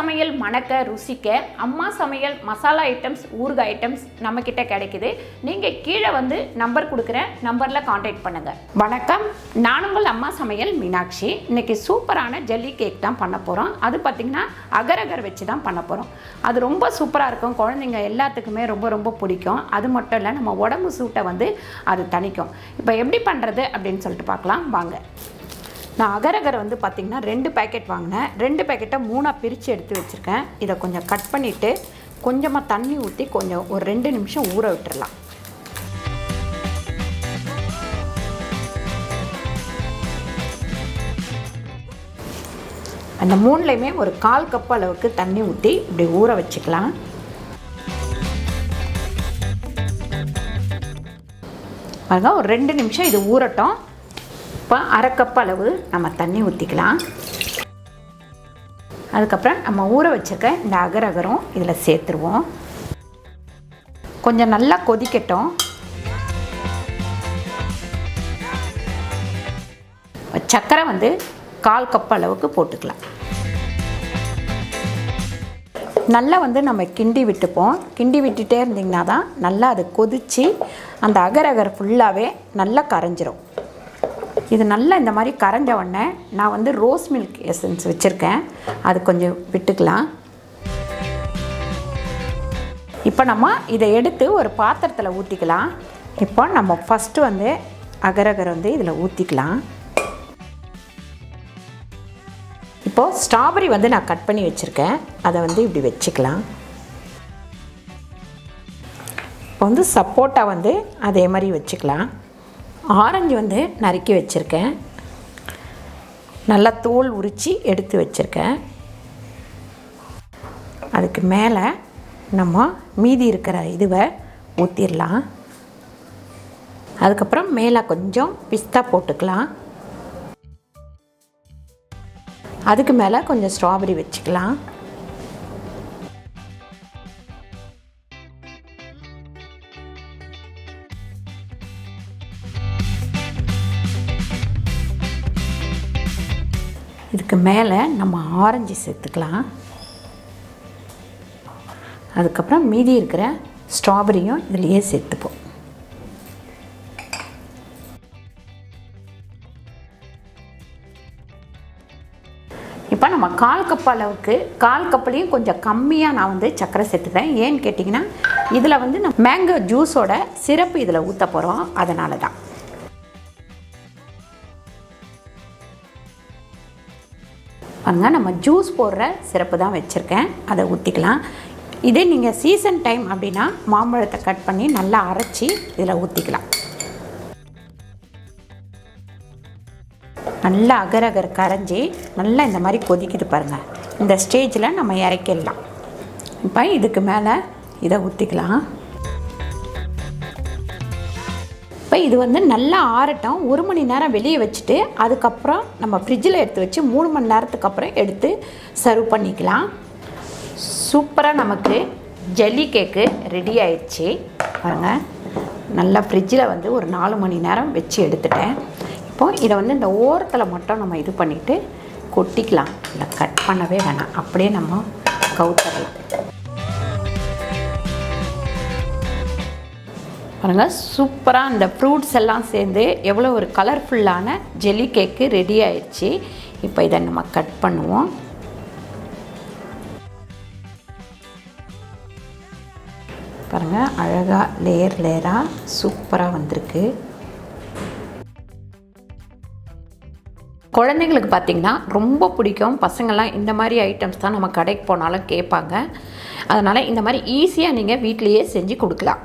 சமையல் மணக்க ருசிக்க அம்மா சமையல் மசாலா ஐட்டம்ஸ் ஊறுகாய் ஐட்டம்ஸ் நம்மக்கிட்ட கிடைக்குது. நீங்கள் கீழே வந்து நம்பர் கொடுக்குறேன், நம்பரில் காண்டாக்ட் பண்ணுங்கள். வணக்கம், நான் உங்கள் அம்மா சமையல் மீனாட்சி. இன்றைக்கி சூப்பரான ஜெல்லி கேக் தான் பண்ண போகிறோம். அது பார்த்திங்கன்னா அகர் வச்சு தான் பண்ண போகிறோம். அது ரொம்ப சூப்பராக இருக்கும், குழந்தைங்க எல்லாத்துக்குமே ரொம்ப பிடிக்கும். அது மட்டும் இல்லை, நம்ம உடம்பு சூட்டை வந்து அது தணிக்கும். இப்போ எப்படி பண்ணுறது அப்படின்னு சொல்லிட்டு பார்க்கலாம் வாங்க. நான் அகர் வந்து பார்த்திங்கன்னா 2 பேக்கெட் வாங்கினேன். 2 பேக்கெட்டை 3ஆக பிரித்து எடுத்து வச்சுருக்கேன். இதை கொஞ்சம் கட் பண்ணிவிட்டு கொஞ்சமாக தண்ணி ஊற்றி கொஞ்சம் ஒரு 2 நிமிஷம் ஊற விட்டுடலாம். அந்த 3லையுமே ஒரு 1/4 கப் அளவுக்கு தண்ணி ஊற்றி இப்படி ஊற வச்சுக்கலாம். பாருங்க, ஒரு 2 நிமிஷம் இது ஊறட்டும். இப்போ 1/2 கப் அளவு நம்ம தண்ணி ஊற்றிக்கலாம். அதுக்கப்புறம் நம்ம ஊற வச்சுருக்க இந்த அகரும் இதில் சேர்த்துருவோம். கொஞ்சம் நல்லா கொதிக்கட்டும். சர்க்கரை வந்து 1/4 கப் அளவுக்கு போட்டுக்கலாம். நல்லா வந்து நம்ம கிண்டி விட்டுப்போம். கிண்டி விட்டுட்டே இருந்திங்கன்னா தான் நல்லா அது கொதித்து அந்த அகர் ஃபுல்லாகவே நல்லா கரைஞ்சிரும். இது நல்லா இந்த மாதிரி கரைஞ்ச உடனே நான் வந்து ரோஸ் மில்க் எசன்ஸ் வச்சுருக்கேன், அது கொஞ்சம் விட்டுக்கலாம். இப்போ நம்ம இதை எடுத்து ஒரு பாத்திரத்தில் ஊற்றிக்கலாம். இப்போ நம்ம ஃபஸ்ட்டு வந்து அகர் வந்து இதில் ஊற்றிக்கலாம். இப்போது ஸ்ட்ராபெரி வந்து நான் கட் பண்ணி வச்சுருக்கேன், அதை வந்து இப்படி வச்சுக்கலாம். இப்போ வந்து சப்போட்டா வந்து அதே மாதிரி வச்சுக்கலாம். ஆரஞ்சு வந்து நறுக்கி வச்சுருக்கேன், நல்லா தோல் உரித்து எடுத்து வச்சுருக்கேன். அதுக்கு மேலே நம்ம மீதி இருக்கிற இதுவை ஊற்றிடலாம். அதுக்கப்புறம் மேலே கொஞ்சம் பிஸ்தா போட்டுக்கலாம். அதுக்கு மேலே கொஞ்சம் ஸ்ட்ராபெரி வச்சுக்கலாம். இதுக்கு மேலே நம்ம ஆரஞ்சு சேர்த்துக்கலாம். அதுக்கப்புறம் மீதி இருக்கிற ஸ்ட்ராபெரியும் இதுலேயே சேர்த்துப்போம். இப்போ நம்ம 1/4 கப் அளவுக்கு, 1/4 கப்லேயும் கொஞ்சம் கம்மியாக நான் வந்து சர்க்கரை சேர்த்துக்கிறேன். ஏன்னு கேட்டிங்கன்னா இதில் வந்து நம்ம மேங்கோ ஜூஸோட சிரப்பு இதில் ஊற்ற போகிறோம், அதனால தான். பாருங்க, நம்ம ஜூஸ் போடுற சிரப்பு தான் வச்சுருக்கேன், அதை ஊற்றிக்கலாம். இதே நீங்கள் சீசன் டைம் அப்படின்னா மாம்பழத்தை கட் பண்ணி நல்லா அரைச்சி இதில் ஊற்றிக்கலாம். நல்லா அகர் கரைஞ்சி நல்லா இந்த மாதிரி கொதிக்குது பாருங்கள். இந்த ஸ்டேஜில் நம்ம இறக்கிடலாம். இப்போ இதுக்கு மேலே இதை ஊற்றிக்கலாம். இப்போ இது வந்து நல்லா ஆறட்டும். 1 மணி நேரம் வெளியே வச்சுட்டு அதுக்கப்புறம் நம்ம ஃப்ரிட்ஜில் எடுத்து வச்சு 3 மணி நேரத்துக்கு அப்புறம் எடுத்து சர்வ் பண்ணிக்கலாம். சூப்பராக நமக்கு ஜெல்லி கேக்கு ரெடி ஆயிடுச்சு பாருங்கள். நல்லா ஃப்ரிட்ஜில் வந்து ஒரு 4 மணி நேரம் வச்சு எடுத்துட்டேன். இப்போது இதை வந்து இந்த ஓரத்தில் மட்டும் நம்ம இது பண்ணிவிட்டு கொட்டிக்கலாம். இல்லை கட் பண்ணவே வேணாம், அப்படியே நம்ம கவுத்தரலாம். பாருங்கள், சூப்பராக அந்த ஃப்ரூட்ஸ் எல்லாம் சேர்ந்து எவ்வளோ ஒரு கலர்ஃபுல்லான ஜெல்லி கேக்கு ரெடி ஆயிடுச்சு. இப்போ இதை நம்ம கட் பண்ணுவோம். பாருங்கள், அழகாக லேயராக சூப்பராக வந்திருக்கு. குழந்தைங்களுக்கு பார்த்திங்கன்னா ரொம்ப பிடிக்கும். பசங்கள்லாம் இந்த மாதிரி ஐட்டம்ஸ் தான் நம்ம கடைக்கு போனாலும் கேட்பாங்க. அதனால் இந்த மாதிரி ஈஸியாக நீங்கள் வீட்டிலையே செஞ்சு கொடுக்கலாம்.